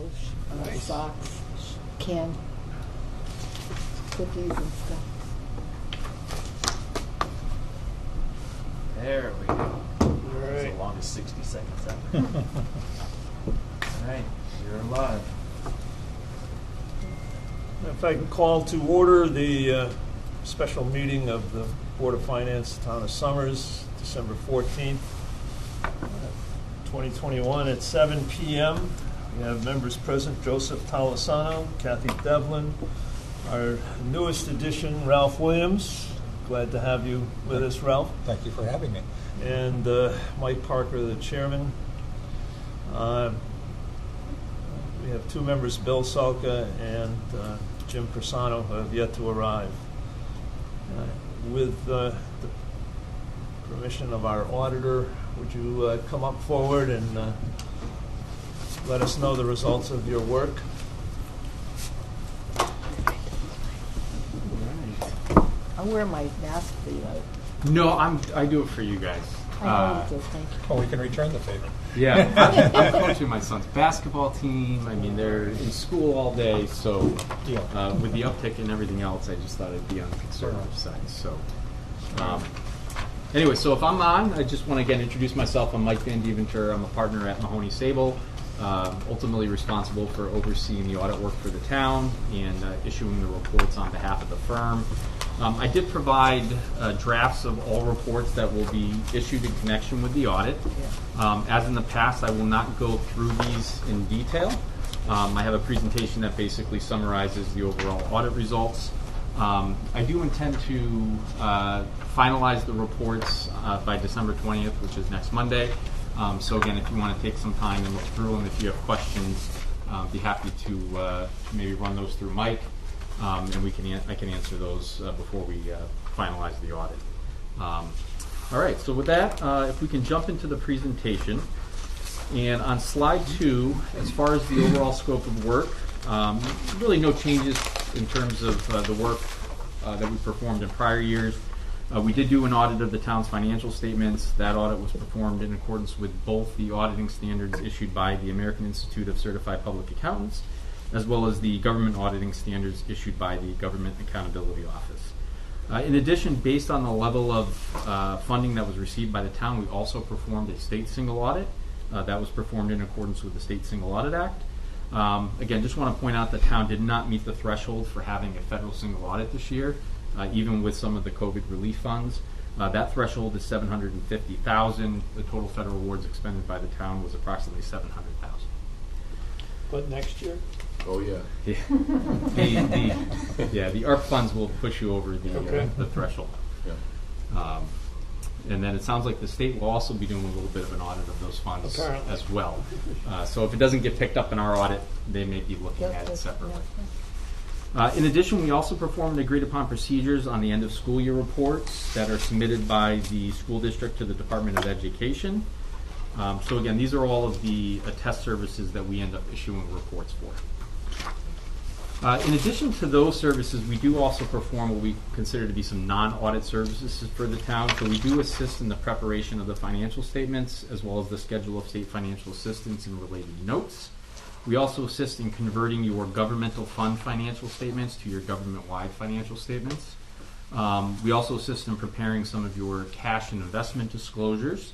those socks, canned cookies and stuff. There we go. All That's right. the longest 60 seconds ever. All right, you're live. If I can call to order the special meeting of the Board of Finance, Town of Somers, December 14th, 2021 at 7 p.m. We have members present: Joseph Talisano, Kathy Devlin, our newest addition, Ralph Williams. Glad to have you with us, Ralph. Thank you for having me. And Mike Parker, the chairman. We have two members, Bill Salka and Jim Persano, who have yet to arrive. With the permission of our auditor, would you come up forward and let us know the results of your work? I'll wear my mask for you. No, I do it for you guys. I know you do, thank you. Well, we can return the favor. Yeah, I'm coaching my son's basketball team. I mean, they're in school all day, so Deal. with the uptick and everything else, I just thought I'd be on the conservative side. So, anyway, so if I'm on, I just want to again introduce myself. I'm Mike Van Deventer. I'm a partner at Mahoney Sable, ultimately responsible for overseeing the audit work for the town and issuing the reports on behalf of the firm. I did provide drafts of all reports that will be issued in connection with the audit. As in the past, I will not go through these in detail. I have a presentation that basically summarizes the overall audit results. I do intend to finalize the reports by December 20th, which is next Monday. So again, if you want to take some time and look through them, if you have questions, be happy to maybe run those through Mike. And I can answer those before we finalize the audit. All right, so with that, if we can jump into the presentation. And on slide 2, as far as the overall scope of work, really no changes in terms of the work that we performed in prior years. We did do an audit of the town's financial statements. That audit was performed in accordance with both the auditing standards issued by the American Institute of Certified Public Accountants, as well as the government auditing standards issued by the Government Accountability Office. In addition, based on the level of funding that was received by the town, we also performed a state single audit that was performed in accordance with the State Single Audit Act. Again, just want to point out the town did not meet the threshold for having a federal single audit this year, even with some of the COVID relief funds. That threshold is $750,000. The total federal awards expended by the town was approximately $700,000. But next year? Oh, yeah. The ARP funds will push you over the threshold. Yeah. And then it sounds like the state will also be doing a little bit of an audit of those funds Apparently. as well. So if it doesn't get picked up in our audit, they may be looking at it separately. In addition, we also performed agreed upon procedures on the end of school year reports that are submitted by the school district to the Department of Education. So again, these are all of the test services that we end up issuing reports for. In addition to those services, we do also perform what we consider to be some non-audit services for the town. So we do assist in the preparation of the financial statements, as well as the schedule of state financial assistance and related notes. We also assist in converting your governmental fund financial statements to your government-wide financial statements. We also assist in preparing some of your cash and investment disclosures.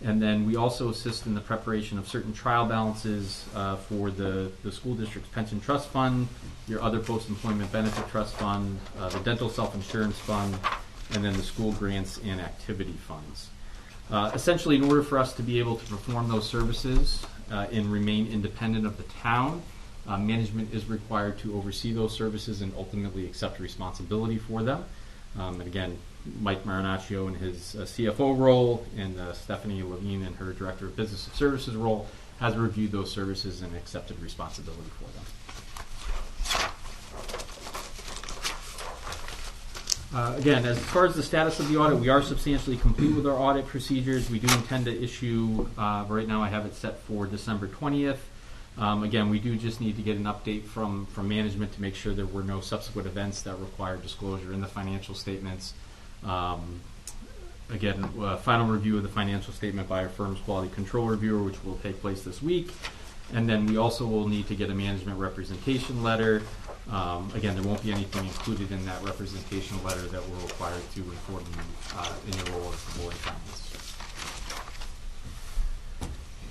And then we also assist in the preparation of certain trial balances for the school district's pension trust fund, your other post-employment benefit trust fund, the dental self-insurance fund, and then the school grants and activity funds. Essentially, in order for us to be able to perform those services and remain independent of the town, management is required to oversee those services and ultimately accept responsibility for them. And again, Mike Marinaccio in his CFO role and Stephanie Levine in her Director of Business Services role has reviewed those services and accepted responsibility for them. Again, as far as the status of the audit, we are substantially complete with our audit procedures. We do intend to issue, right now I have it set for December 20th. Again, we do just need to get an update from management to make sure there were no subsequent events that require disclosure in the financial statements. Again, final review of the financial statement by our firm's quality control reviewer, which will take place this week. And then we also will need to get a management representation letter. Again, there won't be anything included in that representation letter that we're required to inform you in your role as the board of finance.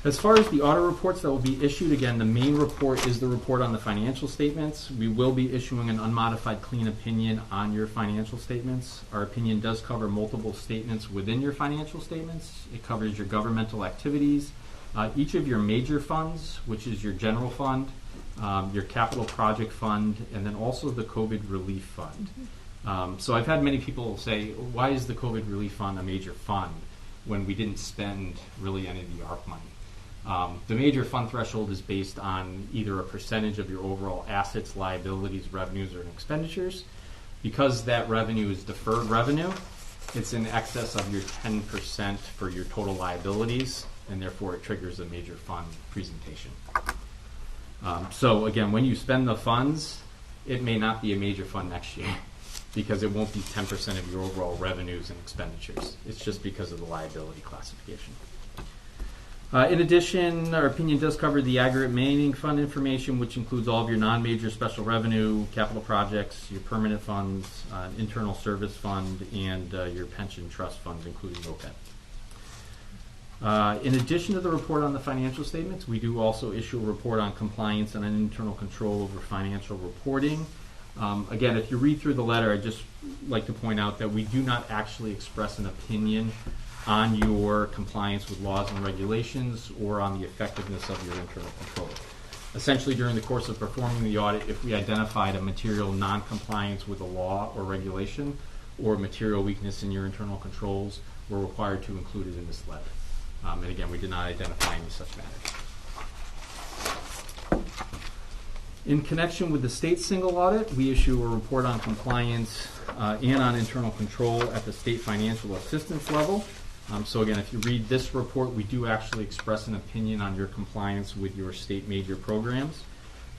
As far as the audit reports that will be issued, again, the main report is the report on the financial statements. We will be issuing an unmodified clean opinion on your financial statements. Our opinion does cover multiple statements within your financial statements. It covers your governmental activities, each of your major funds, which is your general fund, your capital project fund, and then also the COVID relief fund. So I've had many people say, why is the COVID relief fund a major fund when we didn't spend really any of the ARP money? The major fund threshold is based on either a percentage of your overall assets, liabilities, revenues, or expenditures. Because that revenue is deferred revenue, it's in excess of your 10% for your total liabilities, and therefore it triggers a major fund presentation. So again, when you spend the funds, it may not be a major fund next year because it won't be 10% of your overall revenues and expenditures. It's just because of the liability classification. In addition, our opinion does cover the aggregate remaining fund information, which includes all of your non-major special revenue, capital projects, your permanent funds, internal service fund, and your pension trust funds, including OPEB. In addition to the report on the financial statements, we do also issue a report on compliance and internal control over financial reporting. Again, if you read through the letter, I'd just like to point out that we do not actually express an opinion on your compliance with laws and regulations or on the effectiveness of your internal control. Essentially, during the course of performing the audit, if we identified a material non-compliance with a law or regulation or material weakness in your internal controls, we're required to include it in this letter. And again, we did not identify any such matters. In connection with the state single audit, we issue a report on compliance and on internal control at the state financial assistance level. So again, if you read this report, we do actually express an opinion on your compliance with your state major programs.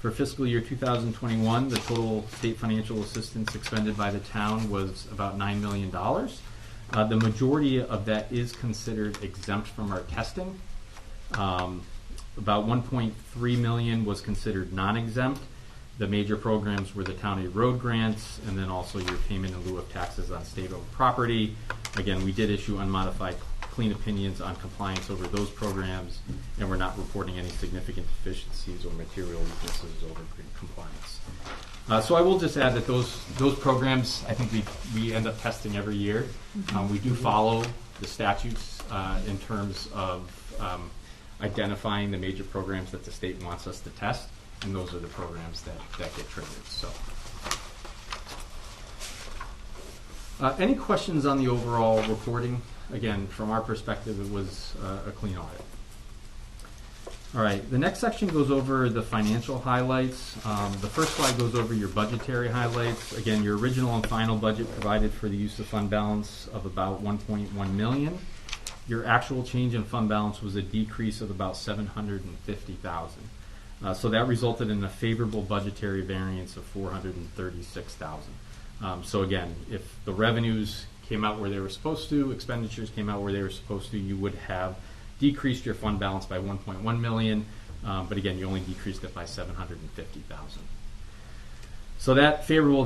For fiscal year 2021, the total state financial assistance expended by the town was about $9 million. The majority of that is considered exempt from our testing. About $1.3 million was considered non-exempt. The major programs were the county road grants and then also your payment in lieu of taxes on state-owned property. Again, we did issue unmodified clean opinions on compliance over those programs, and we're not reporting any significant deficiencies or material weaknesses over compliance. So I will just add that those programs, I think we end up testing every year. We do follow the statutes in terms of identifying the major programs that the state wants us to test, and those are the programs that get triggered. So, any questions on the overall reporting? Again, from our perspective, it was a clean audit. All right, the next section goes over the financial highlights. The first slide goes over your budgetary highlights. Again, your original and final budget provided for the use of fund balance of about $1.1 million. Your actual change in fund balance was a decrease of about $750,000. So that resulted in a favorable budgetary variance of $436,000. So again, if the revenues came out where they were supposed to, expenditures came out where they were supposed to, you would have decreased your fund balance by $1.1 million, but again, you only decreased it by $750,000. So that favorable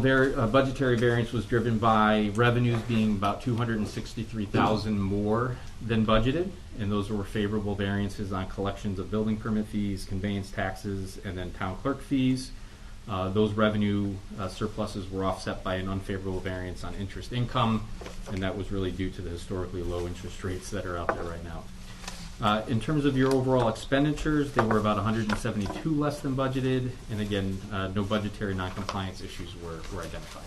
budgetary variance was driven by revenues being about $263,000 more than budgeted, and those were favorable variances on collections of building permit fees, conveyance taxes, and then town clerk fees. Those revenue surpluses were offset by an unfavorable variance on interest income, and that was really due to the historically low interest rates that are out there right now. In terms of your overall expenditures, they were about 172 less than budgeted, and again, no budgetary noncompliance issues were identified.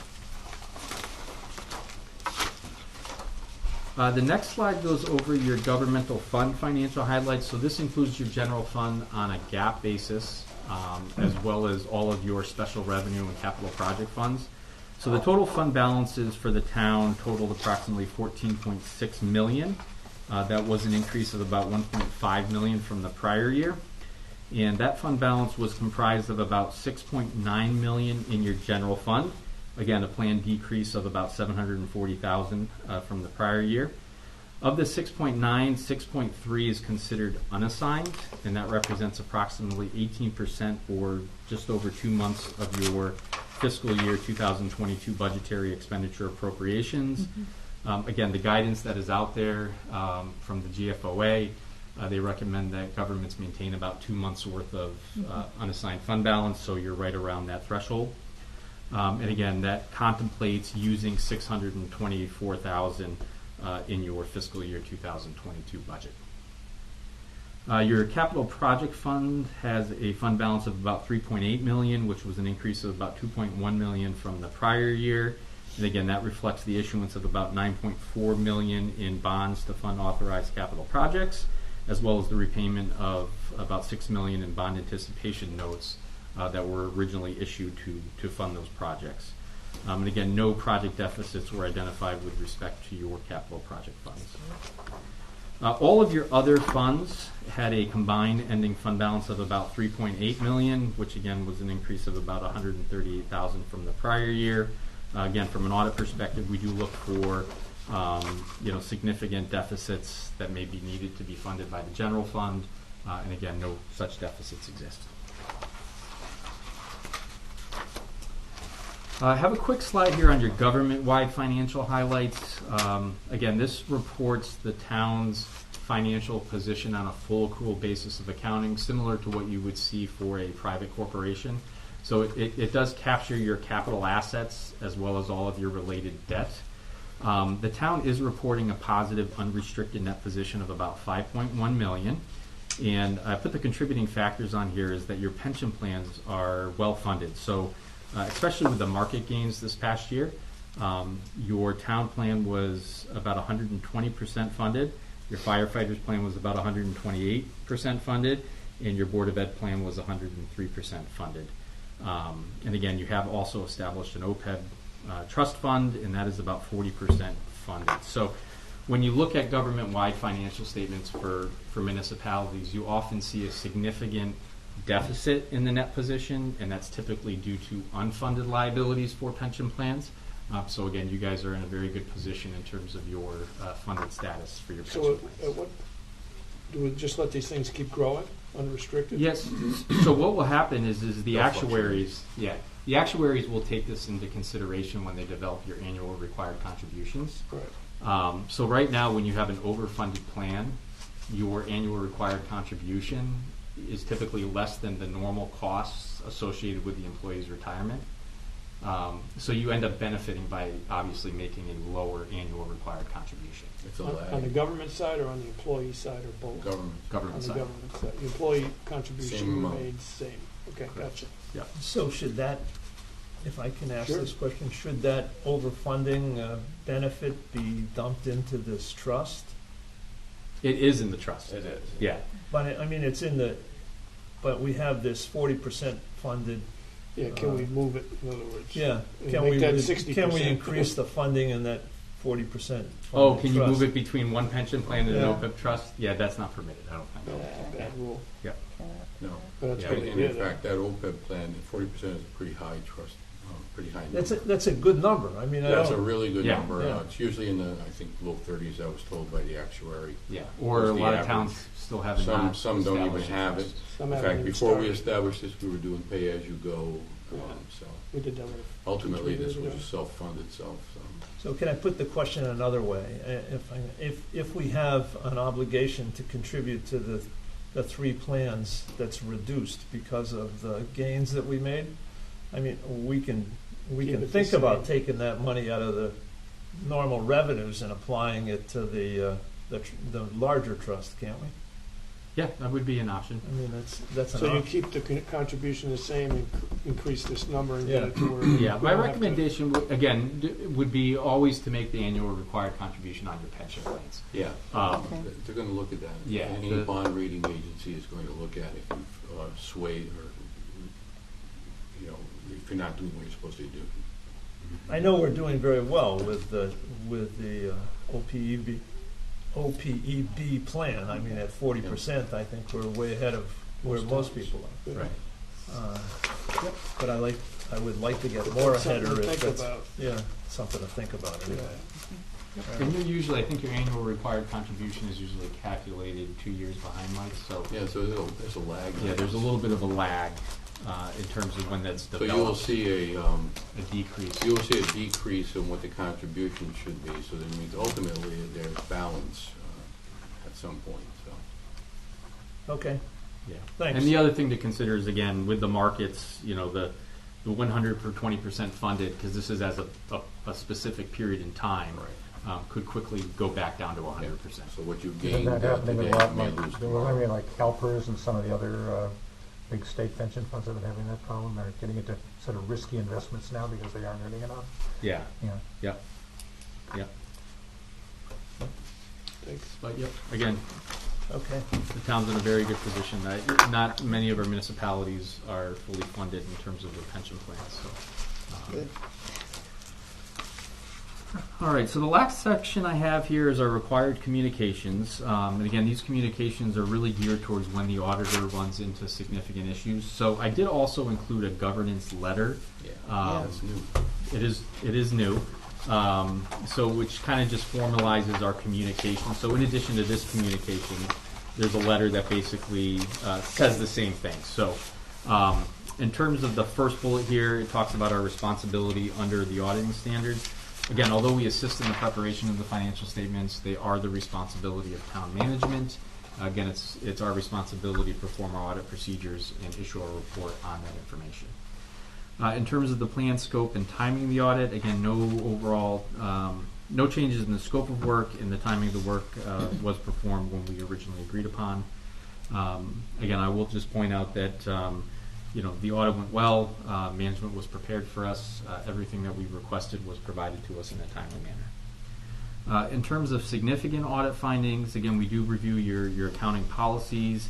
The next slide goes over your governmental fund financial highlights. So this includes your general fund on a GAAP basis, as well as all of your special revenue and capital project funds. So the total fund balances for the town totaled approximately $14.6 million. That was an increase of about $1.5 million from the prior year. And that fund balance was comprised of about $6.9 million in your general fund. Again, a planned decrease of about $740,000 from the prior year. Of the 6.9, 6.3 is considered unassigned, and that represents approximately 18% or just over 2 months of your fiscal year 2022 budgetary expenditure appropriations. Again, the guidance that is out there from the GFOA, they recommend that governments maintain about 2 months worth of unassigned fund balance, so you're right around that threshold. And again, that contemplates using $624,000 in your fiscal year 2022 budget. Your capital project fund has a fund balance of about $3.8 million, which was an increase of about $2.1 million from the prior year. And again, that reflects the issuance of about $9.4 million in bonds to fund authorized capital projects, as well as the repayment of about $6 million in bond anticipation notes that were originally issued to fund those projects. And again, no project deficits were identified with respect to your capital project funds. All of your other funds had a combined ending fund balance of about $3.8 million, which again was an increase of about $138,000 from the prior year. Again, from an audit perspective, we do look for significant deficits that may be needed to be funded by the general fund, and again, no such deficits exist. I have a quick slide here on your government-wide financial highlights. Again, this reports the town's financial position on a full accrual basis of accounting, similar to what you would see for a private corporation. So it does capture your capital assets as well as all of your related debt. The town is reporting a positive unrestricted net position of about $5.1 million. And I put the contributing factors on here is that your pension plans are well funded. So especially with the market gains this past year, your town plan was about 120% funded, your firefighters plan was about 128% funded, and your Board of Ed plan was 103% funded. And again, you have also established an OPEB trust fund, and that is about 40% funded. So when you look at government-wide financial statements for municipalities, you often see a significant deficit in the net position, and that's typically due to unfunded liabilities for pension plans. So again, you guys are in a very good position in terms of your funded status for your pension plans. What do we just let these things keep growing unrestricted? Yes. So what will happen is the actuaries, the actuaries will take this into consideration when they develop your annual required contributions. Right. So right now, when you have an overfunded plan, your annual required contribution is typically less than the normal costs associated with the employee's retirement. So you end up benefiting by obviously making a lower annual required contribution. It's a On the government side or on the employee side or both? Government On the side. government side. The employee contribution Same amount. remains same. Okay, gotcha. Yeah. So should that, if I can ask Sure. this question, should that overfunding benefit be dumped into this trust? It is in the trust. It is. Yeah. But I mean, it's in the, but we have this 40% funded. Yeah, can we move it, in other words? Yeah, And can make we, that 60%. can we increase the funding in that 40%? Oh, can you trust? move it between one pension plan and Yeah. an OPEB trust? Yeah, that's not permitted, I don't think. No, it's a bad rule. Yeah. No. But that's Yeah, good And to and hear in that. fact, that OPEB plan, 40% is a pretty high trust, pretty high number. That's a good number. I mean, I That's a don't, really good Yeah. number. Yeah. It's usually in the, I think, low 30s, I was told by the actuary. Yeah. Or What's a the lot of average? towns still have it not Some don't even established have it. trust. Some In haven't fact, even before we started. established this, we were doing pay-as-you-go. So We did that with ultimately, 2-3 this years was a ago. self-funded self. so can I put the question another way? If we have an obligation to contribute to the three plans that's reduced because of the gains that we made, I mean, we can Keep it the think about same. taking that money out of the normal revenues and applying it to the larger trust, can't we? Yeah, that would be an option. I mean, that's an So you option. keep the contribution the same and increase this number and get Yeah. it to where. Yeah, we my don't have to- recommendation, would be always to make the annual required contribution on your pension plans. Yeah, Okay. they're going to look at that. Yeah, Any the- bond rating agency is going to look at if you've swayed or, if you're not doing what you're supposed to do. I know we're doing very well with the OPEB plan. I mean, at 40%, I think we're way ahead of where most people are. Yeah. Right. But I would like to get more ahead Something of to it. think That's- about. Yeah, something to think about Yeah. anyway. And you're usually, I think your annual required contribution is usually calculated 2 years behind, Mike, so. Yeah, so there's a lag. Yeah, there's a little bit of a lag in terms of when that's So developed. you'll see a decrease. you'll see a decrease in what the contribution should be, so that means ultimately there's balance at some point, so. Okay, Yeah. Thanks. And the other thing to consider is, again, with the markets, you know, the 100 for 20% funded, because this is as a specific period in time, could quickly go back down to 100%. So what you Isn't gained that happening today a lot, may like, lose there were tomorrow. like CalPERS and some of the other big state pension funds that are having that problem? They're getting into sort of risky investments now because they aren't earning enough. Yeah. Yeah. Yep. Yep. Thanks. But yep, again, okay. the town's in a very good position. Not many of our municipalities are fully funded in terms of their pension plans. So, Good. all right. So the last section I have here is our required communications. And again, these communications are really geared towards when the auditor runs into significant issues. So I did also include a governance letter. Yeah, that's new. It is new. So which kind of just formalizes our communication. So in addition to this communication, there's a letter that basically says the same thing. So in terms of the first bullet here, it talks about our responsibility under the auditing standards. Again, although we assist in the preparation of the financial statements, they are the responsibility of town management. Again, it's our responsibility to perform our audit procedures and issue a report on that information. In terms of the plan, scope, and timing of the audit, again, no changes in the scope of work, and the timing of the work was performed when we originally agreed upon. Again, I will just point out that the audit went well. Management was prepared for us. Everything that we requested was provided to us in a timely manner. In terms of significant audit findings, again, we do review your accounting policies.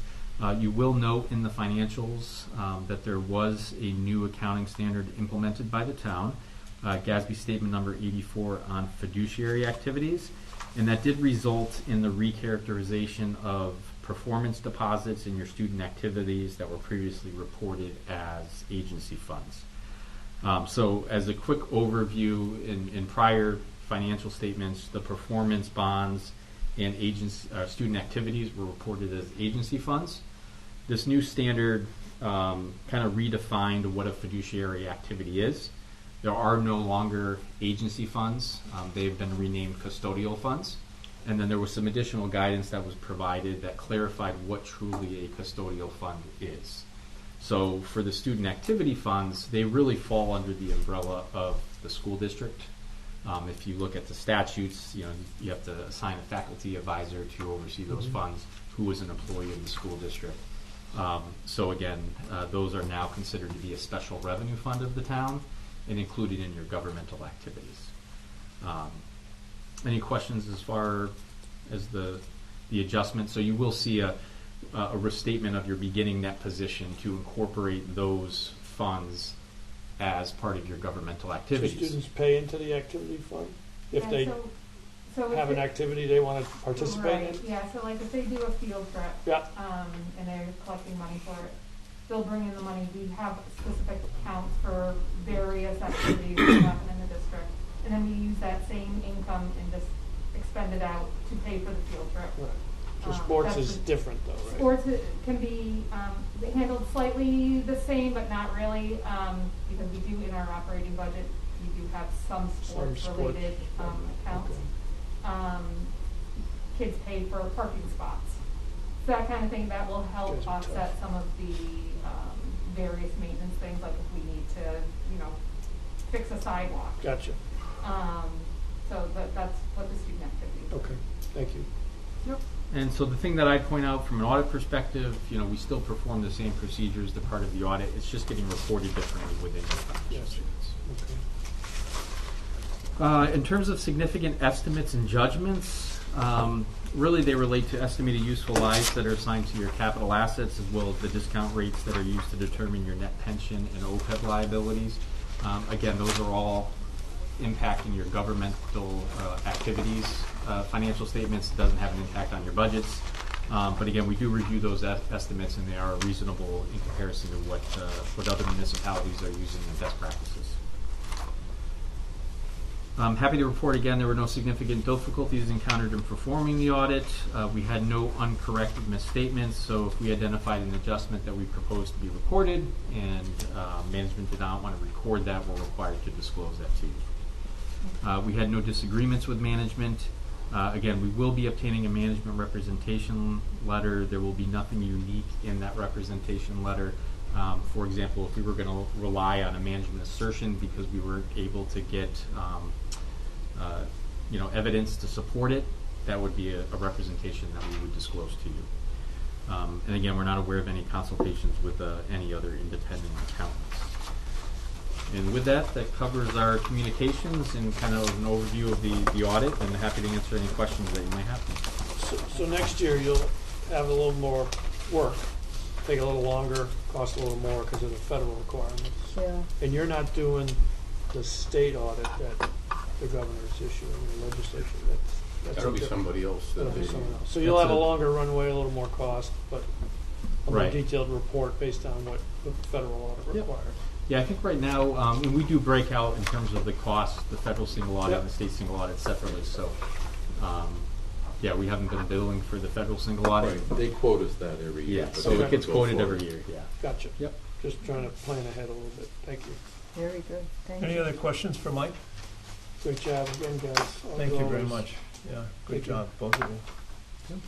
You will note in the financials that there was a new accounting standard implemented by the town, GASB Statement Number 84 on fiduciary activities, and that did result in the recharacterization of performance deposits in your student activities that were previously reported as agency funds. So as a quick overview, in prior financial statements, the performance bonds and student activities were reported as agency funds. This new standard kind of redefined what a fiduciary activity is. There are no longer agency funds. They've been renamed custodial funds. And then there was some additional guidance that was provided that clarified what truly a custodial fund is. So for the student activity funds, they really fall under the umbrella of the school district. If you look at the statutes, you have to assign a faculty advisor to oversee those funds who is an employee of the school district. So again, those are now considered to be a special revenue fund of the town and included in your governmental activities. Any questions as far as the adjustment? So you will see a restatement of your beginning net position to incorporate those funds as part of your governmental So activities. students pay into the activity fund if Yeah, they so have if an it- activity they want to participate Right, in? yeah, so like if they do a field trip, Yeah. and they're collecting money for it, they'll bring in the money. We have specific accounts for various activities that happen in the district, and then we use that same income and just expend it out to pay for the field trip. Right. So sports that's is the- different though, right? Sports can be handled slightly the same, but not really, because we do in our operating budget, we do have some sports-related accounts. Okay. Kids pay for parking spots. So that kind of thing, that will help Those are offset tough. some of the various maintenance things, like if we need to, fix a sidewalk. Gotcha. So that's what the student activity is. Okay, thank you. Yep. And so the thing that I'd point out from an audit perspective, we still perform the same procedures, the part of the audit. It's just getting reported differently within your financial Yes. statements. Okay. In terms of significant estimates and judgments, really they relate to estimated useful lives that are assigned to your capital assets, as well as the discount rates that are used to determine your net pension and OPEB liabilities. Again, those are all impacting your governmental activities. Financial statements doesn't have an impact on your budgets. But again, we do review those estimates, and they are reasonable in comparison to what other municipalities are using as best practices. I'm happy to report again there were no significant difficulties encountered in performing the audit. We had no uncorrected misstatements, so if we identified an adjustment that we proposed to be recorded and management did not want to record that, we're required to disclose that to you. We had no disagreements with management. Again, we will be obtaining a management representation letter. There will be nothing unique in that representation letter. For example, if we were going to rely on a management assertion because we were able to get evidence to support it, that would be a representation that we would disclose to you. And again, we're not aware of any consultations with any other independent accountants. And with that covers our communications and kind of an overview of the audit, and happy to answer any questions that you may have. So next year you'll have a little more work, take a little longer, cost a little more because of the federal requirements. Yeah. And you're not doing the state audit that the governor's issuing, the legislation. That's That'll be different. somebody else. That'll be They- someone else. So you'll have a longer runway, a little more cost, but a more Right. detailed report based on what the federal audit Yep. requires. Yeah, I think right now, and we do break out in terms of the cost, the federal single audit Yep. and the state single audit separately. So, yeah, we haven't been billing for the federal single audit. Right, they quote us that every year. Yeah, but so they it have gets to go quoted forward. every year. Yeah. Gotcha. Yep. Just trying to plan ahead a little bit. Thank you. Very good. Thank Any you. other questions for Mike? Great job again, guys. Thank you very Always. much. Yeah, good Thank you. job, both of you.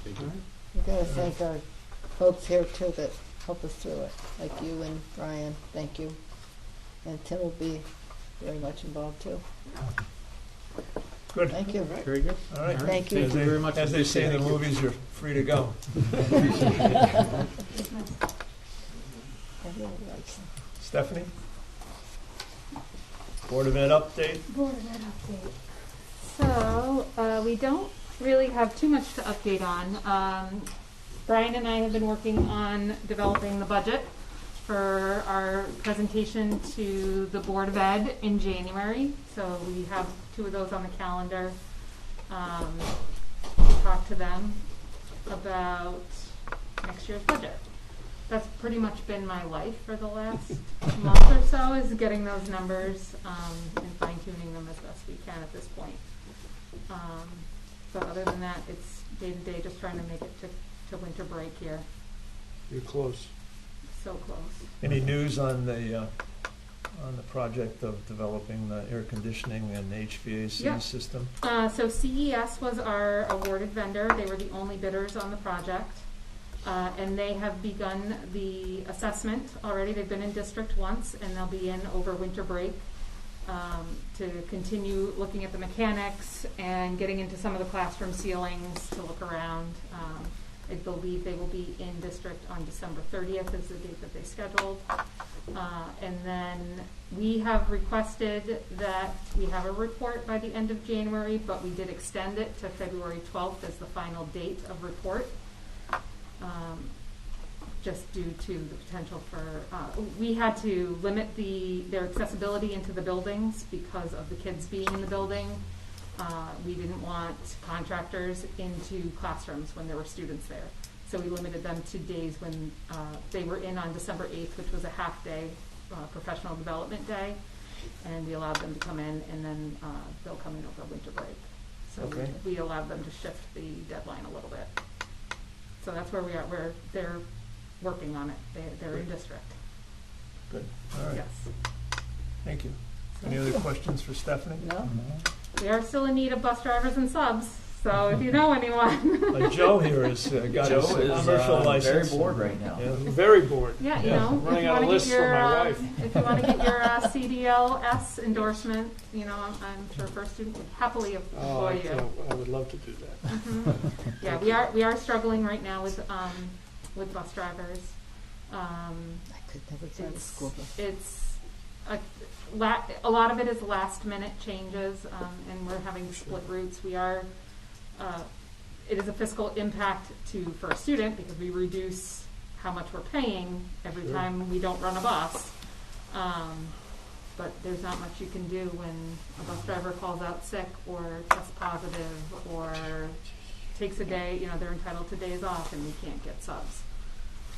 Thank you. We gotta thank our folks here too that help us through it, like you and Brian. Thank you. And Tim will be very much involved too. Good. Thank you. Right. Very good. All right. Thank you. Thank you very much. As they say in the Appreciate it. movies, you're free to go. Everyone likes them. Stephanie? Board of Ed update? Board of Ed update. So, we don't really have too much to update on. Brian and I have been working on developing the budget for our presentation to the Board of Ed in January. So we have 2 of those on the calendar. Talk to them about next year's budget. That's pretty much been my life for the last month or so, is getting those numbers and fine-tuning them as best we can at this point. But other than that, it's day-to-day, just trying to make it to winter break here. You're close. So close. Any news on the project of developing the air conditioning and HVAC Yeah. system? So CES was our awarded vendor. They were the only bidders on the project. And they have begun the assessment already. They've been in district once, and they'll be in over winter break to continue looking at the mechanics and getting into some of the classroom ceilings to look around. I believe they will be in district on December 30th is the date that they scheduled. And then we have requested that we have a report by the end of January, but we did extend it to February 12th as the final date of report. Just due to the potential for, we had to limit their accessibility into the buildings because of the kids being in the building. We didn't want contractors into classrooms when there were students there. So we limited them to days when they were in on December 8th, which was a half-day professional development day. And we allowed them to come in, and then they'll come in over winter break. So Okay. we allowed them to shift the deadline a little bit. So that's where we are, where they're working on it. They're in district. Good, all right, Yes. thank you. Any other questions for Stephanie? No? We are still in need of bus drivers and subs, so if you know anyone. Joe here has got his Joe is commercial very license. bored right now. Yeah. I'm very bored. Yeah, you Yeah. know, Running if you out of want to lists get for your, my wife. if you want to get your CDLS endorsement, you know, I'm sure First Student would happily Oh, employ you. I would love to do that. Mhm. Yeah, we are struggling right now with bus drivers. I could never drive a school bus. It's a lot of it is last minute changes, and we're having to split routes. It is a fiscal impact for a student because we reduce how much we're paying every Sure. time we don't run a bus. But there's not much you can do when a bus driver calls out sick or tests positive or takes a day, you know, they're entitled to days off and we can't get subs.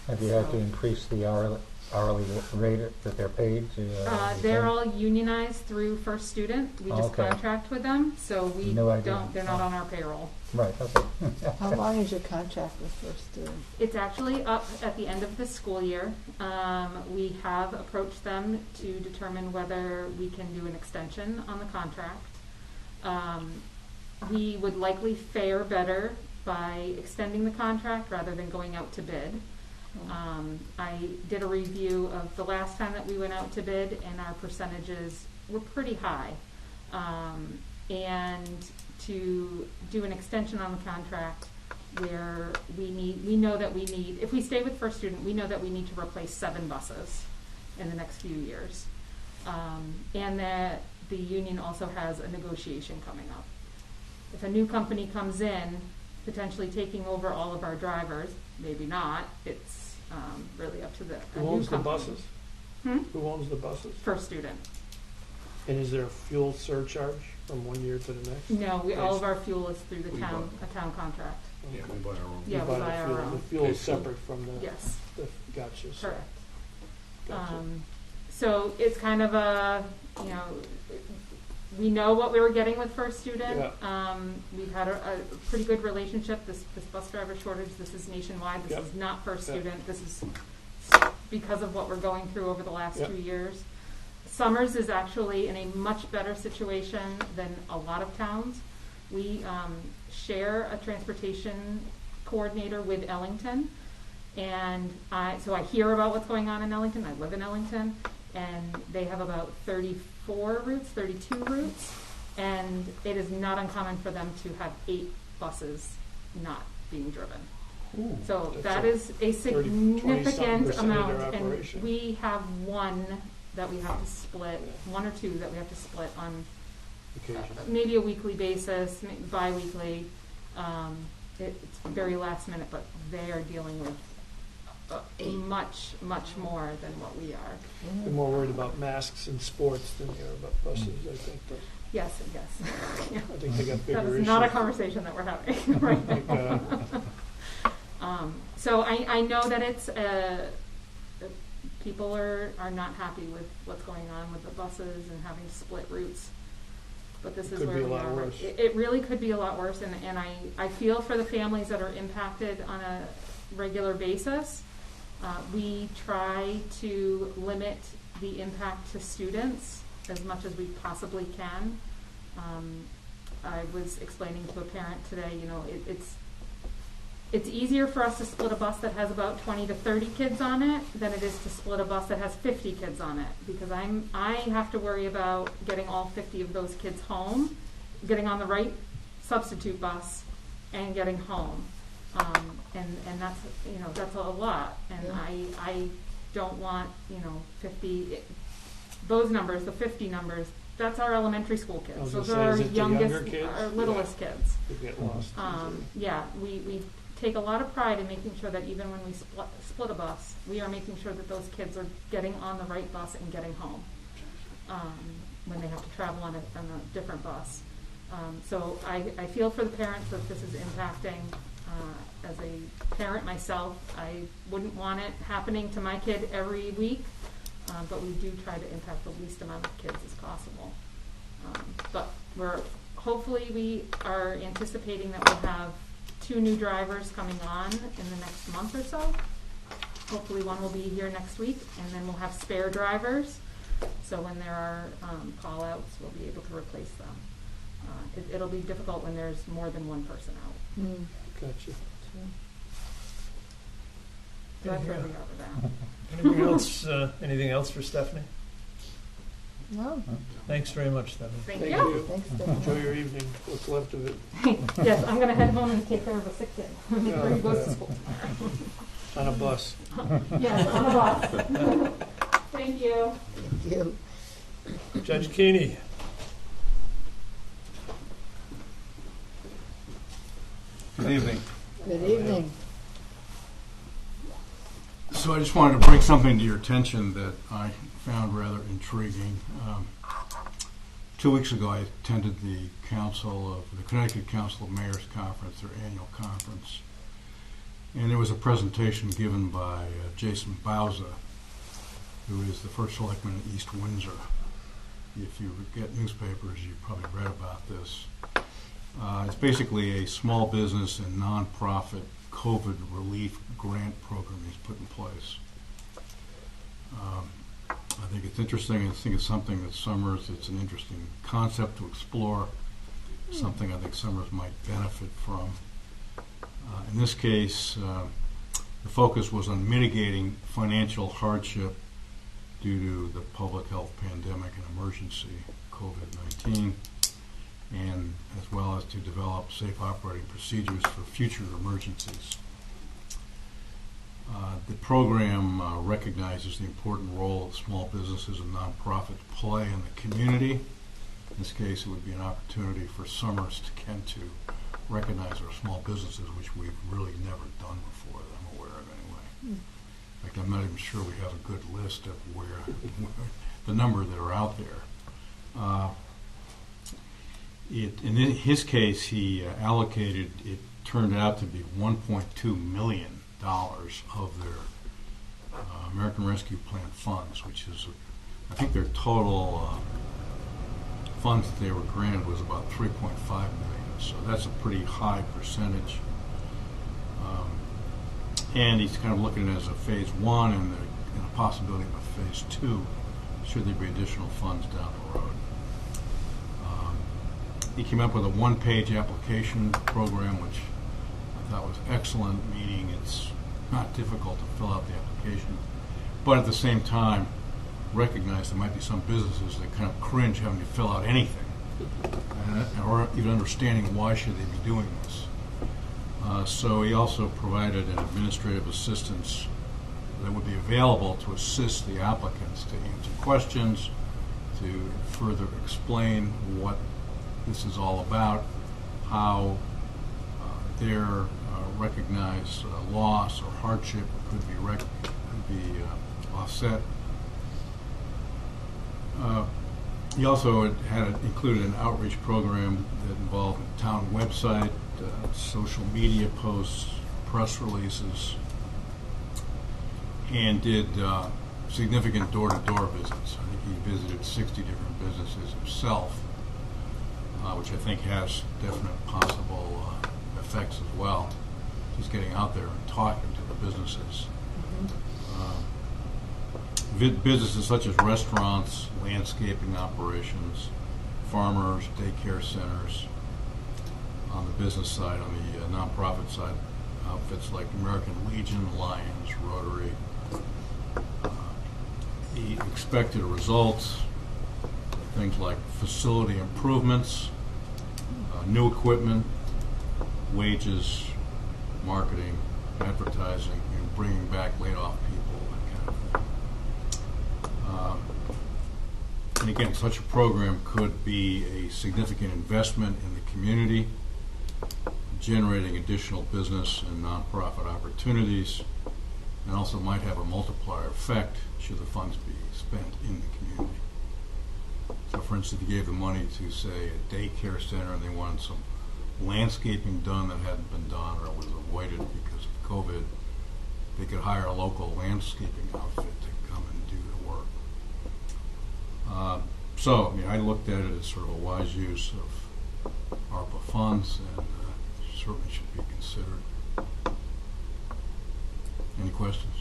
Have you had to increase the hourly rate that they're paid to? They're retain? all unionized through First Student. We just Okay. contract with them, so we No idea. don't, they're not on our payroll. Right, okay. How long is your contract with First Student? It's actually up at the end of this school year. We have approached them to determine whether we can do an extension on the contract. We would likely fare better by extending the contract rather than going out to bid. I did a review of the last time that we went out to bid, and our percentages were pretty high. And to do an extension on the contract where we know that we need, if we stay with First Student, we know that we need to replace 7 buses in the next few years. And that the union also has a negotiation coming up. If a new company comes in, potentially taking over all of our drivers, maybe not, it's really up to the a Who new owns the company. buses? Hmm? Who owns the buses? First Student. And is there a fuel surcharge from one year to the next? No, all of our fuel is through the We town, buy. a town contract. Yeah, we buy our own. Yeah, You we buy buy the our fuel. own. The fuel is Okay, so- separate from the, Yes, gotcha. So- correct. Gotcha. So it's kind of a, we know what we were getting with First Student. We've had a pretty good relationship. This bus driver shortage, this is nationwide. This Yep. is not First Yep. Student. This is because of what we're going through over the last Yep. 2 years. Summers is actually in a much better situation than a lot of towns. We share a transportation coordinator with Ellington. And so I hear about what's going on in Ellington. I live in Ellington, and they have about 32 routes, and it is not uncommon for them to have 8 buses not being driven. Ooh, So that's that a is a 20-something significant percent of amount, their and operation. we have one that we have to split, Yeah. 1 or 2 that we have to split on occasion. maybe a weekly basis, bi-weekly. It's very last minute, but they are dealing with much more than what we are. They're more worried about masks and sports than they are about buses, I think. But Yes. Yeah. I think they got bigger That issues. is not a conversation that we're having right now. So I know that it's people are not happy with what's going on with the buses and having to split routes. But this is Could where be a we lot are. worse. It really could be a lot worse, and I feel for the families that are impacted on a regular basis. We try to limit the impact to students as much as we possibly can. I was explaining to a parent today, it's easier for us to split a bus that has about 20 to 30 kids on it than it is to split a bus that has 50 kids on it, because I have to worry about getting all 50 of those kids home, getting on the right substitute bus, and getting home. And that's a lot, and Yeah. I don't want 50. Those numbers, the 50 numbers, that's our elementary school I kids. was Those gonna are say, our is it the younger youngest, kids? our littlest kids. They get lost. We take a lot of pride in making sure that even when we split a bus, we are making sure that those kids are getting on the right bus and getting home when they have to travel on a different bus. So I feel for the parents that this is impacting. As a parent myself, I wouldn't want it happening to my kid every week, but we do try to impact the least amount of kids as possible. But hopefully we are anticipating that we'll have 2 new drivers coming on in the next month or so. Hopefully one will be here next week, and then we'll have spare drivers. So when there are call-outs, we'll be able to replace them. It'll be difficult when there's more than one person out. Mm. Gotcha. So that's where we are with that. Anything else for Stephanie? No, Thanks very much, Stephanie. Thank Thank you. you. thanks, Enjoy Stephanie. your evening, what's left of it. Yes, I'm gonna head home and take care of a sick kid. Make sure he goes to school tomorrow. On a bus. Yes, on a bus. Thank you. Thank you. Judge Keeney. Good evening. Good evening. So I just wanted to bring something to your attention that I found rather intriguing. 2 weeks ago, I attended the Connecticut Council of Mayors Conference, their annual conference, and there was a presentation given by Jason Bauza, who is the first selectman in East Windsor. If you get newspapers, you've probably read about this. It's basically a small business and nonprofit COVID relief grant program he's put in place. I think it's interesting. I think it's something that Summers, it's an interesting concept to explore, something I think Summers might benefit from. In this case, the focus was on mitigating financial hardship due to the public health pandemic and emergency, COVID-19, and as well as to develop safe operating procedures for future emergencies. The program recognizes the important role that small businesses and nonprofits play in the community. In this case, it would be an opportunity for Summers to recognize our small businesses, which we've really never done before, that I'm aware of anyway. In fact, I'm not even sure we have a good list of where the number that are out there. In his case, he allocated, it turned out to be $1.2 million of their American Rescue Plan funds, which is, I think their total funds that they were granted was about $3.5 million. So that's a pretty high percentage. And he's kind of looking at it as a phase one and a possibility of a phase two, should there be additional funds down the road. He came up with a one-page application program, which I thought was excellent, meaning it's not difficult to fill out the application, but at the same time recognize there might be some businesses that kind of cringe having to fill out anything, or even understanding why should they be doing this. So he also provided an administrative assistance that would be available to assist the applicants to answer questions, to further explain what this is all about, how their recognized loss or hardship could be offset. He also had included an outreach program that involved a town website, social media posts, press releases, and did significant door-to-door visits. I think he visited 60 different businesses himself, which I think has definite possible effects as well. Just getting out there and talking to the businesses. Businesses such as restaurants, landscaping operations, farmers, daycare centers. On the business side, on the nonprofit side, outfits like American Legion, Lions, Rotary. He expected results, things like facility improvements, new equipment, wages, marketing, advertising, and bringing back laid-off people, that kind of thing. And again, such a program could be a significant investment in the community, generating additional business and nonprofit opportunities, and also might have a multiplier effect should the funds be spent in the community. So, for instance, if you gave the money to, say, a daycare center and they wanted some landscaping done that hadn't been done or was avoided because of COVID, they could hire a local landscaping outfit to come and do the work. So, I mean, I looked at it as sort of a wise use of ARPA funds, and certainly should be considered. Any questions?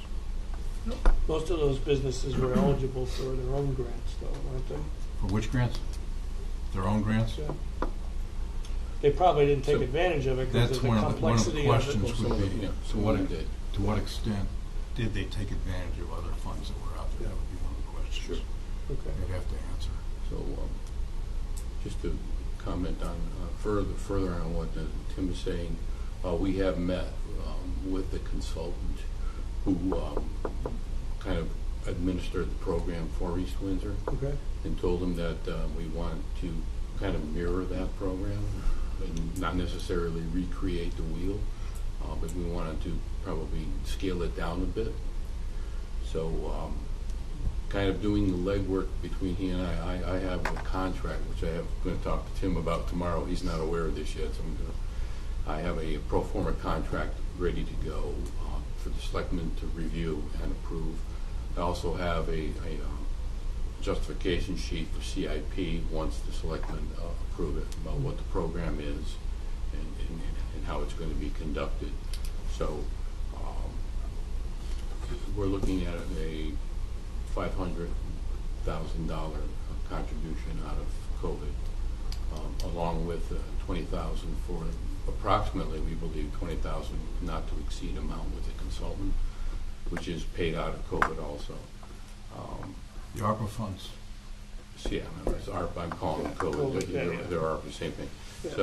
Most of those businesses were eligible for their own grants, though, weren't they? For which grants? Their own grants? Yeah. They probably didn't take advantage of it because That's of the one of the complexity of it. questions would be, did. to what extent did they take advantage of other funds that were out there? That would be one of the questions. Sure. Okay. They'd have to answer. So, just to comment on further on what Tim is saying, we have met with the consultant who kind of administered the program for East Windsor, Okay. and told him that we wanted to kind of mirror that program and not necessarily recreate the wheel, but we wanted to probably scale it down a bit. So, kind of doing the legwork between he and I have a contract, which I'm going to talk to Tim about tomorrow. He's not aware of this yet, so I have a pro forma contract ready to go for the selectmen to review and approve I also have a justification sheet for CIP once the selectmen approve it, about what the program is and how it's going to be conducted. So we're looking at a $500,000 contribution out of COVID, along with $20,000 for approximately, we believe, $20,000 not to exceed amount with the consultant, which is paid out of COVID also. The ARPA funds. So yeah, it's ARPA, I'm calling them COVID, COVID, yeah. they're ARPA, same thing. Yeah.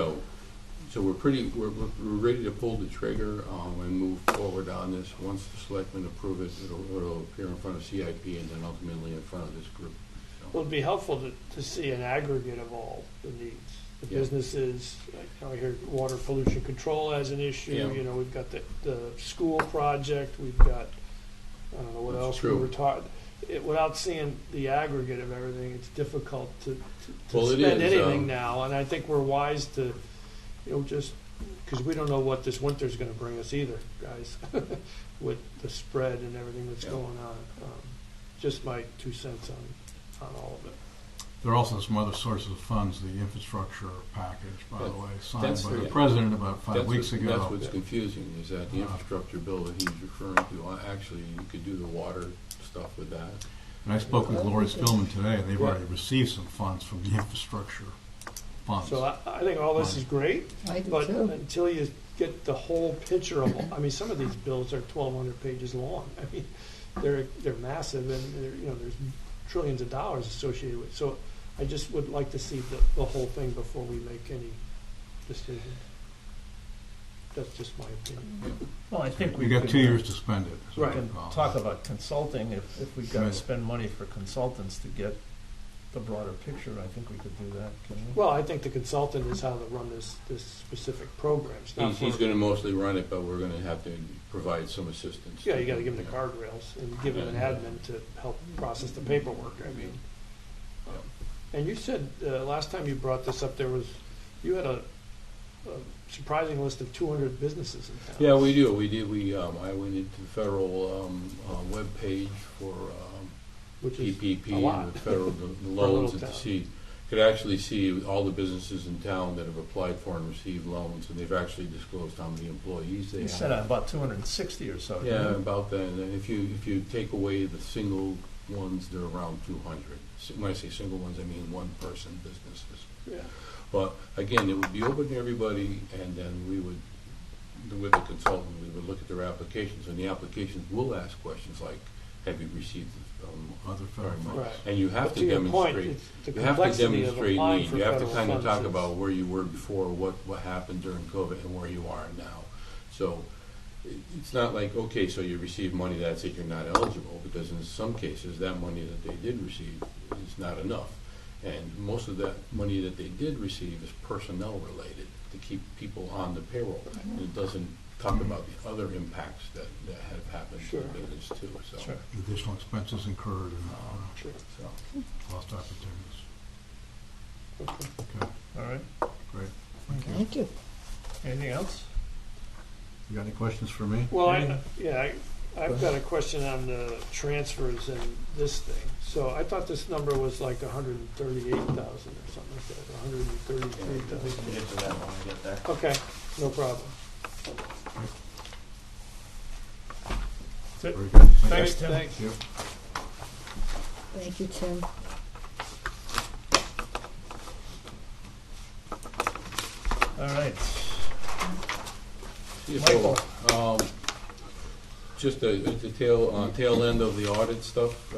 So we're ready to pull the trigger and move forward on this. Once the selectmen approve it, it'll appear in front of CIP and then ultimately in front of this group. So. Well, it'd be helpful to see an aggregate of all the needs. The Yeah. businesses, I hear water pollution control as an issue. Yeah. You know, we've got the school project. We've got, I don't know what That's else true. we were taught. Without seeing the aggregate of everything, it's difficult to Well, it spend is, anything now. And I think we're wise to, just because we don't know what this winter's going to bring us either, guys, with the spread and everything that's Yeah. going on. Just my 2 cents on all of it. There are also some other sources of funds, the infrastructure package, by the way, signed That's by the the- president about 5 weeks ago. That's what's confusing, is that the infrastructure bill that he's referring to, actually, you could do the water stuff with that. And I spoke with Lori Spillman today, and they've Yeah. already received some funds from the infrastructure funds. So I think all this is great, I do but too. until you get the whole picture of, some of these bills are 1,200 pages long. I mean, they're massive, and there's trillions of dollars associated with it. So I just would like to see the whole thing before we make any decisions. That's just my opinion. Well, I think we You got could, 2 years to spend it. is what Right. I can recall. talk about consulting. If we've got to Right. spend money for consultants to get the broader picture, I think we could do that, couldn't we? Well, I think the consultant is how to run this specific program. It's not He's for- going to mostly run it, but we're going to have to provide some assistance. Yeah, you got to give him the guardrails and give him an admin to help process the paperwork. I mean, and you said last time you brought this up, you had a surprising list of 200 businesses in town. Yeah, we do. I went into the federal web page for Which is PPP, a lot. the federal the For a loans, little and to town. could actually see all the businesses in town that have applied for and received loans, and they've actually disclosed how many employees they You have. said about 260 or so. Yeah, didn't you? about that. And if you take away the single ones, they're around 200. When I say single ones, I mean one-person businesses. Yeah. But again, it would be open to everybody, and then we would, with the consultant, we would look at their applications, and the applications will ask questions like, "Have you received Other federal very much?" Right. And you have But to to your point, demonstrate. it's the You have to complexity of demonstrate applying need. for You have to federal kind of talk funds is- about where you were before, what happened during COVID, and where you are now. So it's not like, okay, so you received money, that's it, you're not eligible, because in some cases, that money that they did receive is not enough. And most of that money that they did receive is personnel related, to keep people on the payroll. And it doesn't talk about the other impacts that have happened to Sure. the business too, so. Sure. Additional expenses incurred and Sure. So, lost opportunities. Okay. Okay, All right. great. Thank you. Thank you. Anything else? You got any questions for me? Well, Any- I've got a question on the transfers and this thing. So I thought this number was like 138,000 or something like that, Yeah, we 133,000. can get to that when we get there. Okay, no problem. That's it. Very good. Thanks, Tim. Thanks. Thank you. Thank you, Tim. All right. CFO, just the tail end of the audit stuff,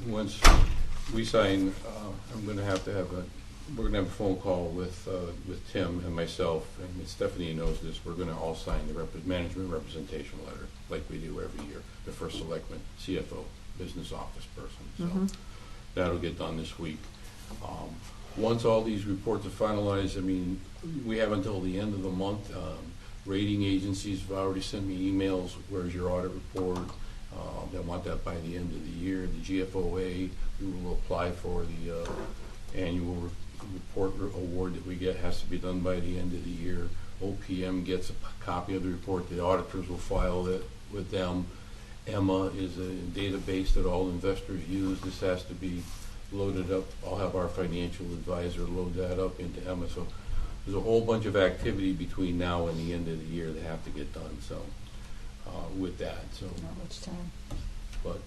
once we sign, we're gonna have a phone call with Tim and myself, and Stephanie knows this, we're gonna all sign the management representation letter, like we do every year, the first selectman, CFO, business office person, so that'll get done this week. Once all these reports are finalized, we have until the end of the month. Rating agencies have already sent me emails, where's your audit report? They want that by the end of the year. The GFOA, we will apply for the annual report award that we get, has to be done by the end of the year. OPM gets a copy of the report, the auditors will file it with them, Emma is a database that all investors use. This has to be loaded up. I'll have our financial advisor load that up into Emma. So there's a whole bunch of activity between now and the end of the year that have to get done. So with that, so Not much time. but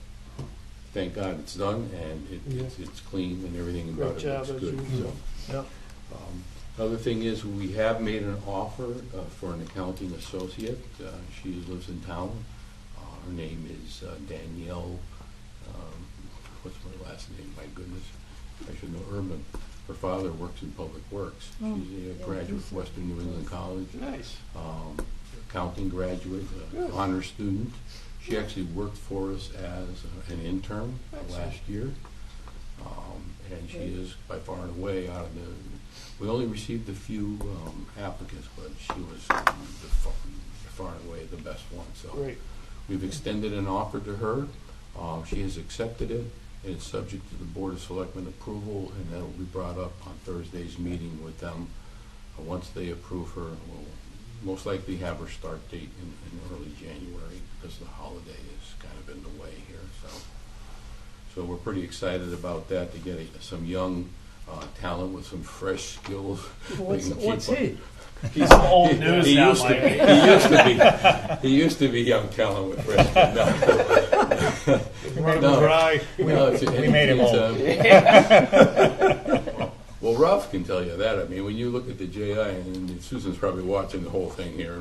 thank God it's done and it's clean and everything about Great it job, looks as good. usual. So, Yep. other thing is we have made an offer for an accounting associate. She lives in town. Her name is Danielle. What's my last name? My goodness, I should know. Urban. Her father works in public works. Oh, She's a yeah, graduate he's of Western New England College. Nice. Accounting graduate, Good. honor student. She actually worked for us as an intern Excellent. last year. And she is by far and away out of the, we only received a few applicants, but she was far and away the best one. So Great. we've extended an offer to her. She has accepted it, and it's subject to the Board of Selectmen approval, and that will be brought up on Thursday's meeting with them. Once they approve her, we'll most likely have her start date in early January because the holiday is kind of in the way here. So we're pretty excited about that, to get some young talent with some fresh skills. What's he? He's old news he now, used to Mike. be. He used to be young talent with fresh skills. No. Dry. We made him Well, Ralph can tell you that. I mean, when you look at the JI, and Susan's probably watching the whole thing here,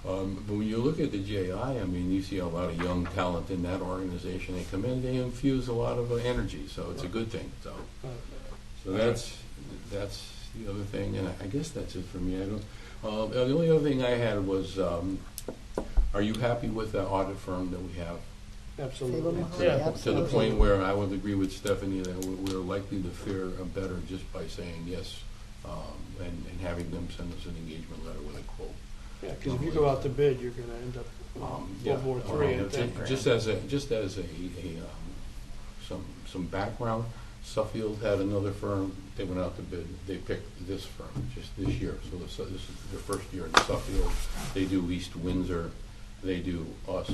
but when you look at the JI, I mean, you see a lot of young talent in that organization. They come in, they infuse a lot of energy, so it's a good thing. So that's the other thing, and I guess that's it for me. I don't. The only other thing I had was, are you happy with the audit firm that we have? Absolutely. Yeah. To the Absolutely. point where I would agree with Stephanie that we're likely to fare better just by saying yes, and having them send us an engagement letter with a quote. Yeah, because if you go out to bid, you're going to end up World War III. I think. Just as a some background, Suffield had another firm. They went out to bid. They picked this firm just this year. So this is their first year in Suffield. They do East Windsor. They do us.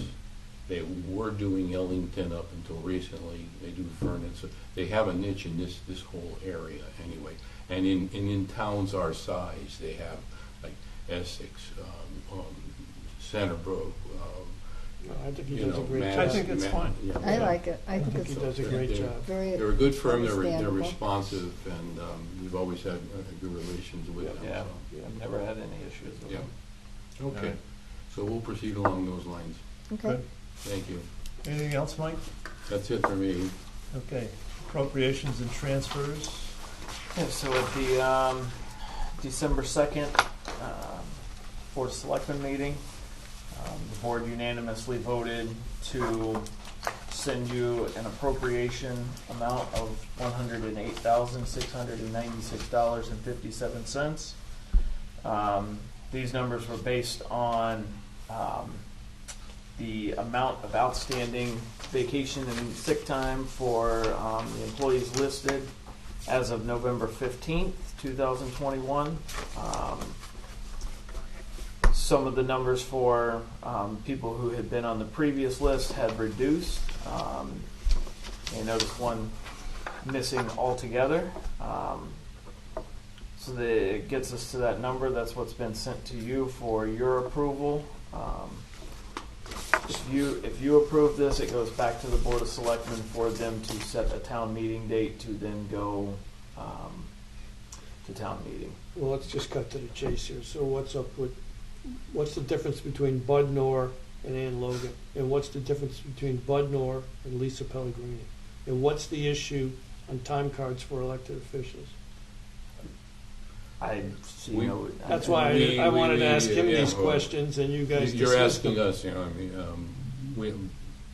They were doing Ellington up until recently. They do Vernon. So they have a niche in this whole area anyway. And in towns our size, they have like Essex, Centerbrook. I think he does a great job. I think it's fine. Yeah, I like it. I think He it's does a great they're- job. very They're a good firm. They're understandable. responsive, and we've always had good relations with them. Yeah, So. I've never had any issues with Yeah. them. Okay. Alright. So we'll proceed along those lines. Okay. Good. Thank you. Anything else, Mike? That's it for me. Okay. Appropriations and transfers. Yeah, so at the December 2nd Board of Selectmen meeting, the board unanimously voted to send you an appropriation amount of $108,696.57. These numbers were based on the amount of outstanding vacation and sick time for the employees listed as of November 15th, 2021. Some of the numbers for people who had been on the previous list had reduced. You notice one missing altogether. So it gets us to that number. That's what's been sent to you for your approval. If you approve this, it goes back to the Board of Selectmen for them to set a town meeting date to then go to town meeting. Well, let's just cut to the chase here. So what's the difference between Bud Noor and Ann Logan? And what's the difference between Bud Noor and Lisa Pellegrini? And what's the issue on time cards for elected officials? I see We- no. That's why I wanted to ask him these questions, and you guys You're discussed asking them. us, I mean,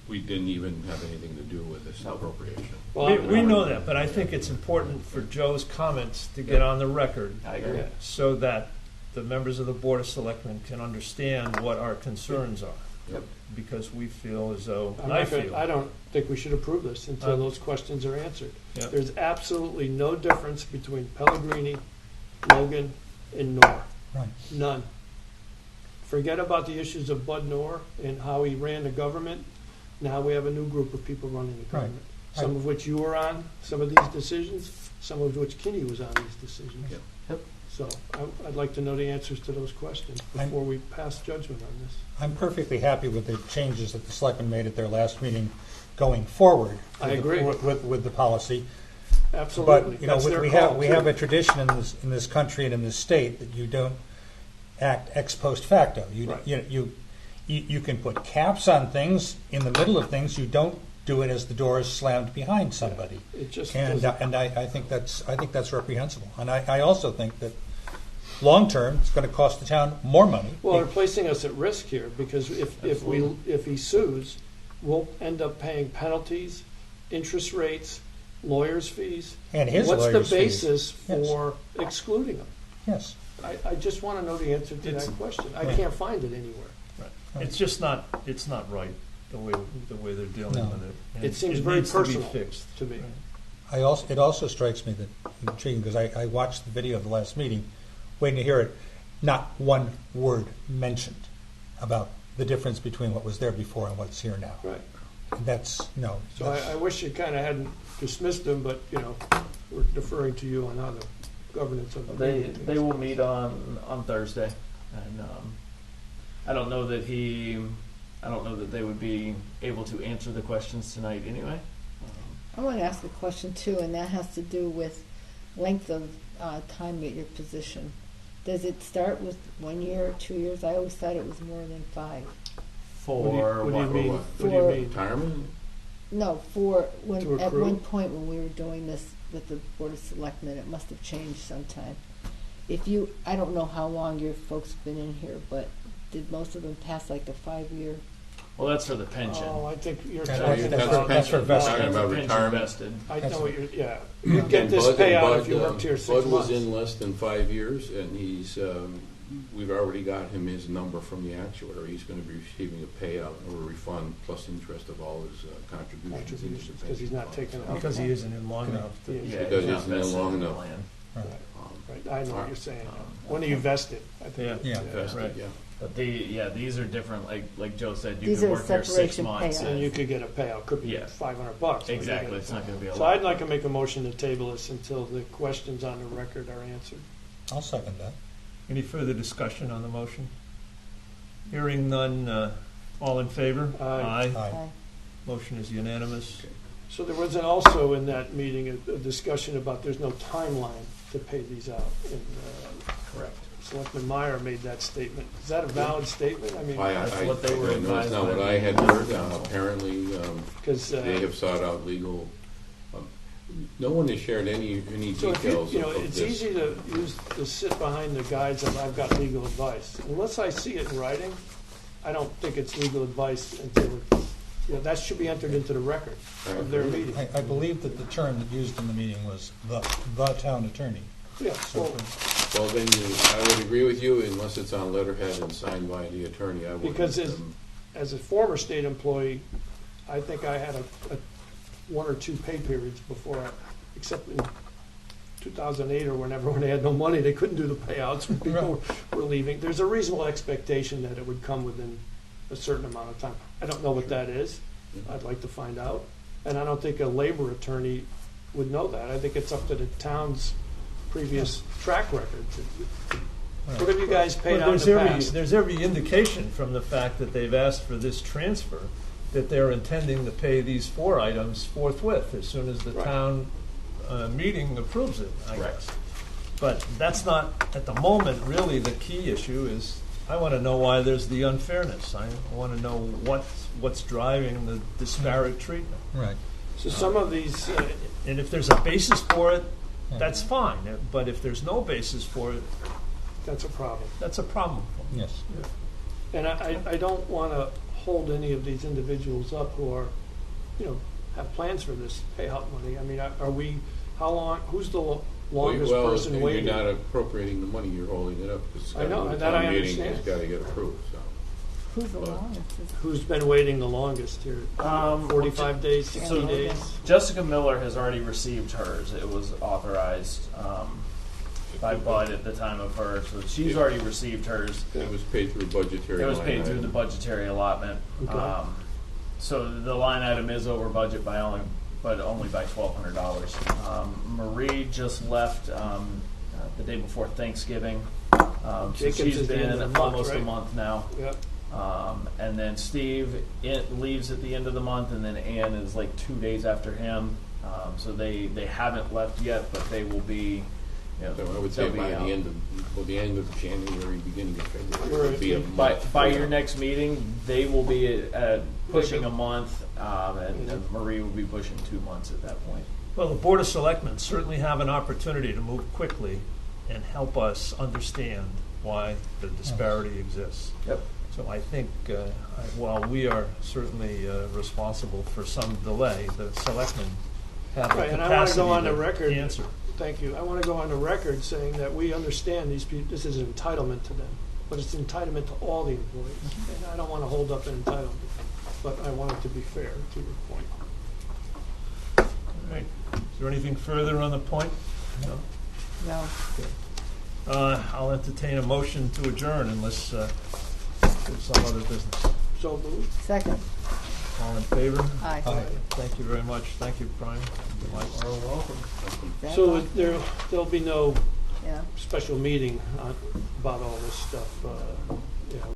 we didn't even have anything to do with this appropriation. Well, We know that, but I think it's important for Joe's comments to get on the record I agree. so that the members of the Board of Selectmen can understand what our concerns are. Yep. Because we feel as though, I'm I not gonna- feel. I don't think we should approve this until Uh, those questions are answered. Yeah. There's absolutely no difference between Pellegrini, Logan, and Noor. Right. None. Forget about the issues of Bud Noor and how he ran the government. Now we have a new group of people running the Right. government. Some of which you were on, some of these decisions, some of which Kinney was on these decisions. Yep. Yep. So I'd like to know the answers to those questions before we pass judgment on this. I'm perfectly happy with the changes that the selectmen made at their last meeting going forward. I with the- agree. With the policy. Absolutely. But, you know, That's their we call, have too. a tradition in this country and in this state that you don't act ex post facto. Right. You can put caps on things in the middle of things. You don't do it as the door is slammed behind somebody. It just And doesn't- I think that's reprehensible. And I also think that long term it's going to cost the town more money. Well, they're placing us at risk here, because if he sues, we'll end up paying penalties, interest rates, lawyers' fees. And his What's the lawyers' fees. basis Yes. for excluding them? Yes. I just want to know the answer to It's- that question. I Yeah. can't find it anywhere. Right. It's just not, it's not right, the way they're dealing No. with it. And It seems it very needs to be personal fixed. to me. Right. It also strikes me that intriguing because I watched the video of the last meeting, waiting to hear it. Not one word mentioned about the difference between what was there before and what's here now. Right. And that's no. So I wish you kind of hadn't dismissed them, but, we're deferring to you on how the governance of the meeting. They will meet on Thursday, and I don't know that they would be able to answer the questions tonight anyway. I want to ask a question too, and that has to do with length of time at your position. Does it start with 1 year or 2 years? I always thought it was more than 5. For What do you what? mean? what? What do you For- mean? Retirement? No, for when To at accrue? one point when we were doing this with the Board of Selectmen, it must have changed sometime. I don't know how long your folks have been in here, but did most of them pass like a 5-year? Well, that's for the pension. Oh, I think you're That's- talking that's about. for- that's for vesting. Talking about Pension retirement. vested. I know what you're, yeah. Yeah. You get this And payout Bud, if you worked here 6 Bud months. was in less than 5 years, and we've already got him his number from the actuary. He's going to be receiving a payout or a refund plus interest of all his contributions. into the Because he's pension not fund. taking it. Because he isn't in long enough. Yeah. Yeah, Because he's it's not been vested long in the enough. land. Right. Right, I know what you're saying. When are you vested? I think. Yeah. Vested, Right. yeah. But these are different. Like Joe said, you These can are work here 6 separation months. payouts. And you could get a payout, could be Yeah. $500. but you Exactly, get it's not going to be a So lot. I'd like to make a motion to table this until the questions on the record are answered. I'll second that. Any further discussion on the motion? Hearing none, all in favor? Aye. Aye. Motion is unanimous. So there was also in that meeting a discussion about there's no timeline to pay these out. And Correct. Selectman Meyer made that statement. Is that a valid statement? I mean, That's what they were don't know. It's advised not by what the I had legal heard. counsel. Apparently, because they have sought out legal. No one has shared any so if details you of it's this. easy to sit behind the guise of I've got legal advice. Unless I see it in writing, I don't think it's legal advice until that should be entered into the record of their meeting. I believe that the term that used in the meeting was the town attorney. Yeah, well, Well, then I would agree with you unless it's on letterhead and signed by the attorney. I would. because as a former state employee, I think I had a 1 or 2 pay periods before, except in 2008 or whenever, when they had no money, they couldn't do the payouts when people were leaving. There's a reasonable expectation that it would come within a certain amount of time. I don't know what that is. I'd like to find out. And I don't think a labor attorney would know that. I think it's up to the town's previous track record. What have you guys paid Well, out in the past? there's every indication from the fact that they've asked for this transfer that they're intending to pay these 4 items forthwith as soon as the Right. town meeting approves it, I Right. guess. But that's not, at the moment, really the key issue is, I want to know why there's the unfairness. I want to know what's driving the disparate treatment. Right. So some of these, And if there's a basis for it, that's fine. But if there's no basis for it, that's a problem. that's a problem. Yes. And I don't want to hold any of these individuals up who are, have plans for this payout money. I mean, are we, how long, who's the longest person Well, waiting? you're not appropriating the money, you're holding it up. Because I know, that I understand. It's got to get approved, so. Who's the But- longest? Who's been waiting the longest here? 45 days, 60 so- days? Jessica Miller has already received hers. It was authorized by Bud at the time of hers, so she's already received hers. It was paid through budgetary. It was line paid through item. the budgetary allotment. Okay. So the line item is over budget by only by $1,200. Marie just left the day before Thanksgiving. So Jacob's she's is the end of the been month, almost a right? month now. Yep. And then Steve leaves at the end of the month, and then Ann is like 2 days after him. So they haven't left yet, but they will be. You know, So I would say they'll be by out. the end of January, beginning of February, Right. would be a By month. your next meeting, they will be pushing a month, and Marie will be pushing 2 months at that point. Well, the Board of Selectmen certainly have an opportunity to move quickly and help us understand why the disparity exists. Yep. So I think while we are certainly responsible for some delay, the selectmen have the Right, and I want to capacity go on the to record. answer. Thank you. I want to go on the record saying that we understand these people, this is an entitlement to them, but it's an entitlement to all the employees. And I don't want to hold up an entitlement, but I want it to be fair to your point. All right. Is there anything further on the point? No? No. I'll entertain a motion to adjourn unless there's some other business. So moved. Second. All in favor? Aye. Thank you very much. Thank you, Brian. You are welcome. That So all? there'll be no Yeah. special meeting about all this stuff